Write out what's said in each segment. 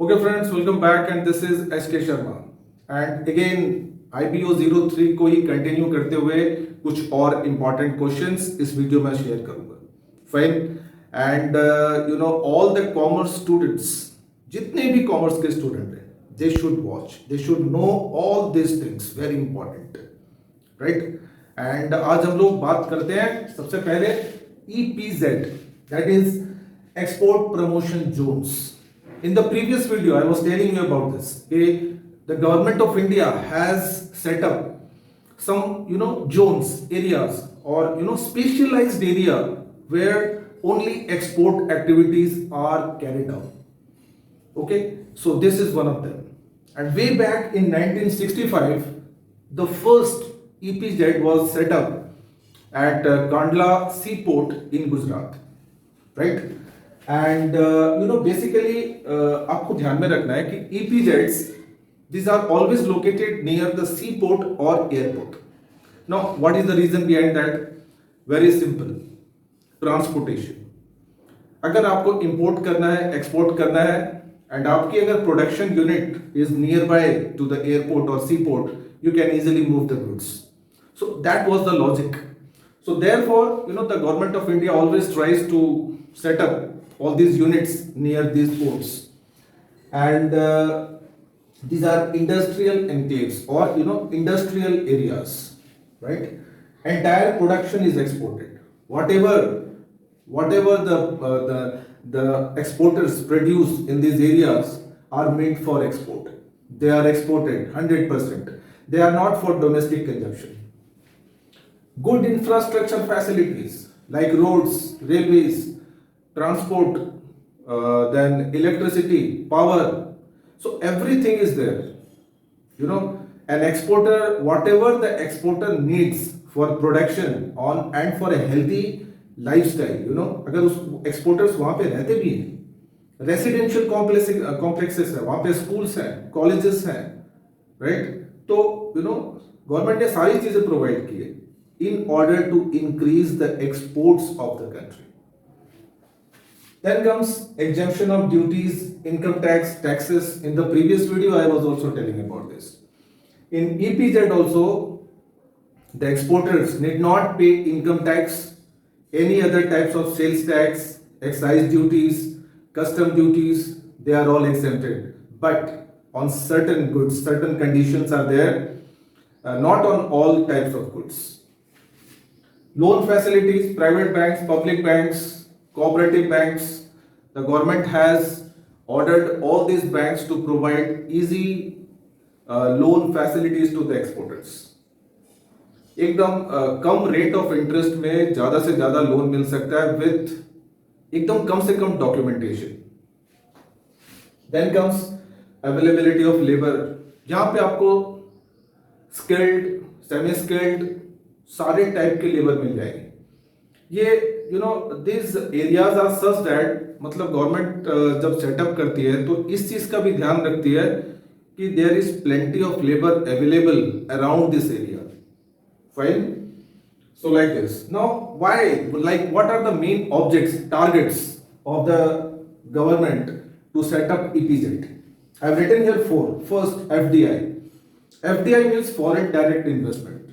Okay friends, welcome back and this is SK Sharma and again IPO 03 को ही continue करते हुए कुछ और इम्पॉर्टेंट क्वेश्चंस इस वीडियो में शेयर करूंगा. Fine. And all the commerce students, जितने भी कॉमर्स के स्टूडेंट हैं, they should watch, they should know all this things, very important, right. And आज हम लोग बात करते हैं सबसे पहले EPZ, that is Export Promotion Zones. In the previous video, I was telling you about this. The government of India has set up some, zones, areas, or specialized area where only export activities are carried out. Okay, so this is one of them. And way back in 1965, the first EPZ was set up at Kandla Seaport in Gujarat, right? And basically आपको ध्यान में रखना है कि EPZs, these are always located near the seaport or airport. Now, what is the reason behind that? Very simple, transportation. अगर आपको import करना है, export करना है, and आपकी अगर production unit is nearby to the airport or seaport, you can easily move the goods. So that was the logic. So therefore, the government of India always tries to set up all these units near these ports, and these are industrial enclaves or industrial areas, right? Entire production is exported. Whatever the exporters produce in these areas are made for export. They are exported 100%. They are not for domestic consumption. Good infrastructure facilities like roads, railways, transport, then electricity, power. So everything is there. An exporter, whatever the exporter needs for production on and for a healthy lifestyle, अगर उस exporters वहाँ पे रहते भी हैं, residential complexes है, वहाँ पे schools हैं, colleges हैं, right? तो government ने सारी चीजें provide की है in order to increase the exports of the country. Then comes exemption of duties, income tax, taxes. In the previous video, I was also telling about this. In EPZ also, the exporters need not pay income tax, any other types of sales tax, excise duties, custom duties, they are all exempted. But on certain goods, certain conditions are there, not on all types of goods. Loan facilities, private banks, public banks, cooperative banks, the government has ordered all these banks to provide easy loan facilities to the exporters. एकदम कम rate of interest में ज्यादा से ज्यादा loan मिल सकता है with एकदम कम से कम documentation. Then comes availability of labour, जहां पे आपको स्किल्ड, सेमी स्किल्ड, सारे टाइप के लेबर मिल जाएंगे. ये this areas are such that, मतलब गवर्नमेंट जब सेटअप करती है तो इस चीज का भी ध्यान रखती है कि there is plenty of labour available around this area. Fine. So like this. Now why, like what are the main objects, targets of the government to set up EPZ? I have written here 4. First, FDI means foreign direct investment.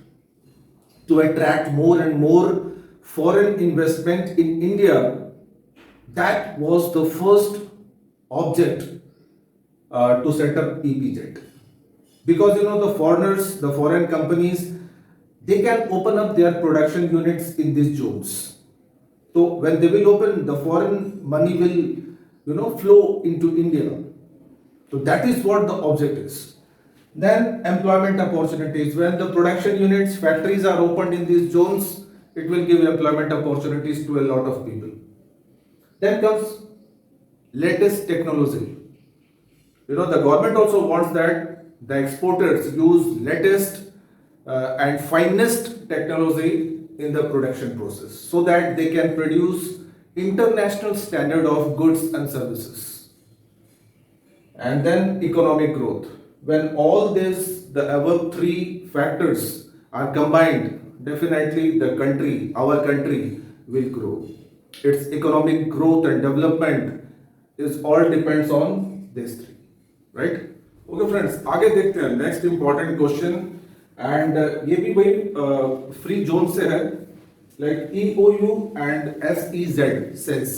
To attract more and more foreign investment in India, that was the first object to set up EPZ. Because the foreigners, the foreign companies, they can open up their production units in these zones. So when they will open, the foreign money will flow into India. So that is what the object is. Then employment opportunities. When the production units, factories are opened in these zones, it will give employment opportunities to a lot of people. Then comes latest technology. The government also wants that the exporters use latest and finest technology in the production process so that they can produce international standard of goods and services. And then economic growth. When all this, the above 3 factors are combined, definitely the country, our country will grow. Its economic growth and development is all depends on this three, right? Okay friends, आगे देखते हैं next important question, and ये भी वही free zone से है, like EOU and SEZ cells.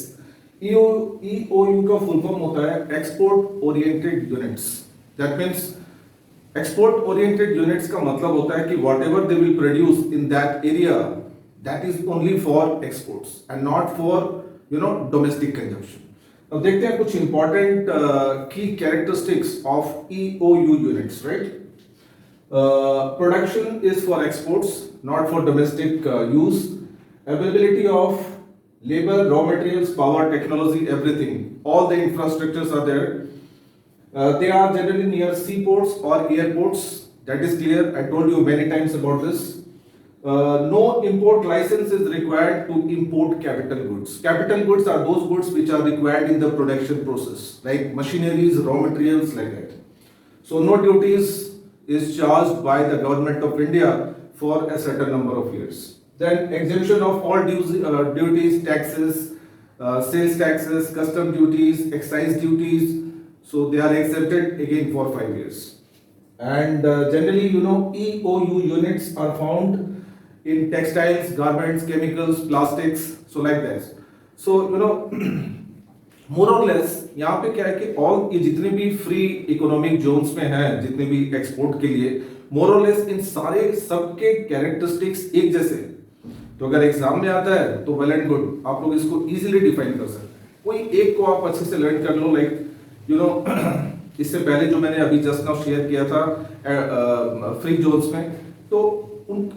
EOU का full form होता है export oriented units. That means export oriented units का मतलब होता है कि whatever they will produce in that area, that is only for exports and not for domestic consumption. अब देखते हैं कुछ इंपॉर्टेंट की characteristics of EOU units, right? Production is for exports, not for domestic use. Availability of labor, raw materials, power, technology, everything, all the infrastructures are there. They are generally near seaports or airports. That is clear. I told you many times about this. No import license is required to import capital goods. Capital goods are those goods which are required in the production process, like machineries, raw materials, like that. So no duties is charged by the government of India for a certain number of years. Then exemption of all duties, taxes, sales taxes, custom duties, excise duties. So they are exempted again for 5 years. And generally, EOU units are found in textiles, garments, chemicals, plastics. So like this. So मोर और less यहाँ पे क्या है कि all ये जितने भी free economic zones में हैं, जितने भी एक्सपोर्ट के लिए, मोर और लेस इन सारे सबके कैरेक्टरिस्टिक्स एक जैसे हैं। तो अगर एग्जाम में आता है तो वेल एंड गुड, आप लोग इसको इजीली डिफाइन कर सकते हैं। कोई एक को आप अच्छे से लर्न कर लो, लाइक इससे पहले जो मैंने अभी जस्ट नाउ शेयर किया था फ्री जोन्स में, तो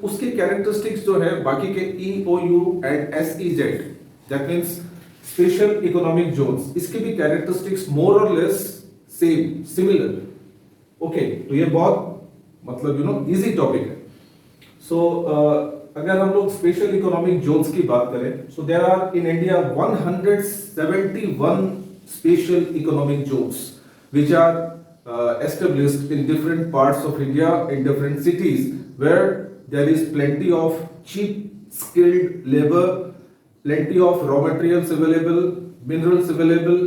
उसके कैरेक्टरिस्टिक्स जो है बाकी के EOU and SEZ, that means special economic Jones, इसके भी कैरेक्टरिस्टिक्स मोर और लेस सेम, सिमिलर। ओके, तो ये बहुत मतलब इजी टॉपिक है। सो अगर हम लोग स्पेशल इकोनॉमिक जोन्स की बात करें, so there are in India 171 special economic zones which are established in different parts of India, in different cities, where there is plenty of cheap skilled labor, plenty of raw materials available, minerals available,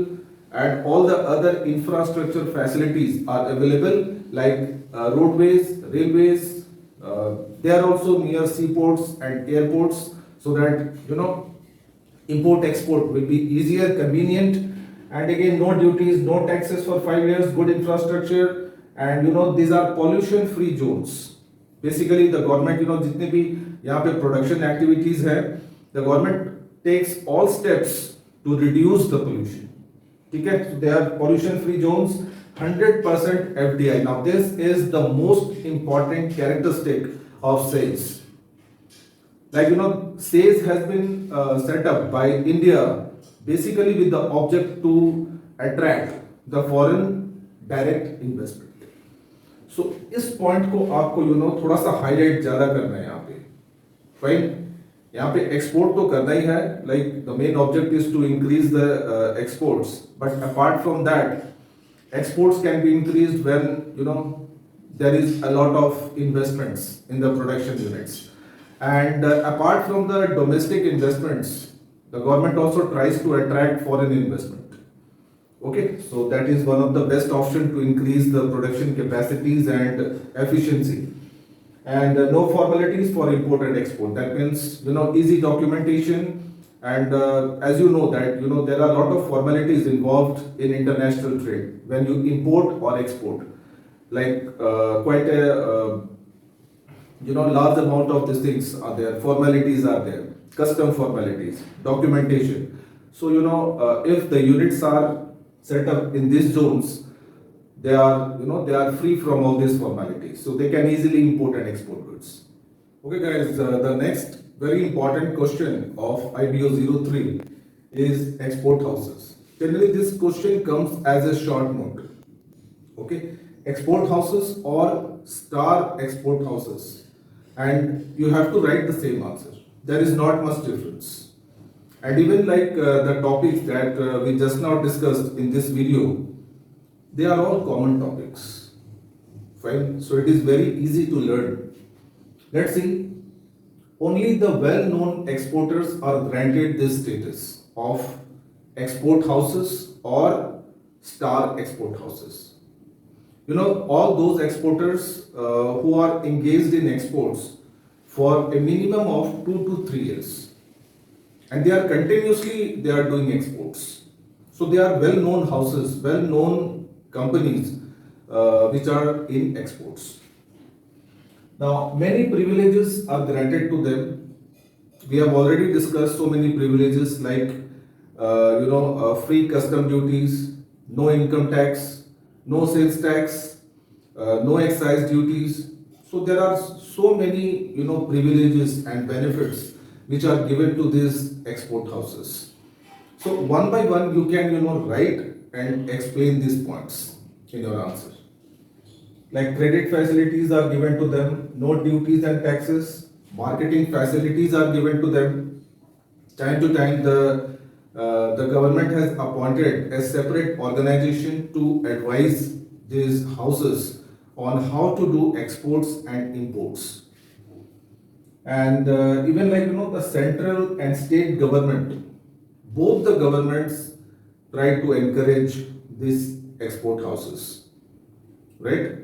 and all the other infrastructure facilities are available, like roadways, railways. They are also near seaports and airports, so that import export will be easier, convenient. And again, no duties, no taxes for 5 years, good infrastructure, and these are pollution free zones. Basically the government जितने भी यहाँ पे production activities है, the government takes all steps to reduce the pollution. ठीक है? So they are pollution free zones, 100% FDI. Now this is the most important characteristic of SAIS. Like SAIS has been set up by India basically with the object to attract the foreign direct investment. So इस point को आपको थोड़ा सा highlight ज्यादा करना है यहाँ पे। फाइन, यहाँ पे एक्सपोर्ट तो करना ही है, like the main object is to increase the exports, but apart from that exports can be increased when there is a lot of investments in the production units, and apart from the domestic investments, the government also tries to attract foreign investment. Okay, so that is one of the best option to increase the production capacities and efficiency. And no formalities for import and export. That means easy documentation, and as you know that there are a lot of formalities involved in international trade when you import or export. Like quite a large amount of these things are there. Formalities are there. Custom formalities, documentation. So if the units are set up in these zones, they are free from all these formalities, so they can easily import and export goods. Okay guys, the next very important question of IBO 03 is export houses. Generally this question comes as a short note. Okay, export houses or star export houses, and you have to write the same answer. There is not much difference, and even like the topics that we just now discussed in this video, they are all common topics. Fine, so it is very easy to learn. Let's see. Only the well-known exporters are granted this status of export houses or star export houses. All those exporters who are engaged in exports for a minimum of 2 to 3 years, and they are doing exports. So they are well-known houses, well-known companies which are in exports. Now, many privileges are granted to them. We have already discussed so many privileges like, free custom duties, no income tax, no sales tax, no excise duties. So there are so many, privileges and benefits which are given to these export houses. So one by one, you can, write and explain these points in your answer. Like credit facilities are given to them, no duties and taxes, marketing facilities are given to them. Time to time, the government has appointed a separate organization to advise these houses on how to do exports and imports. And even like the central and state government, both the governments try to encourage these export houses, right?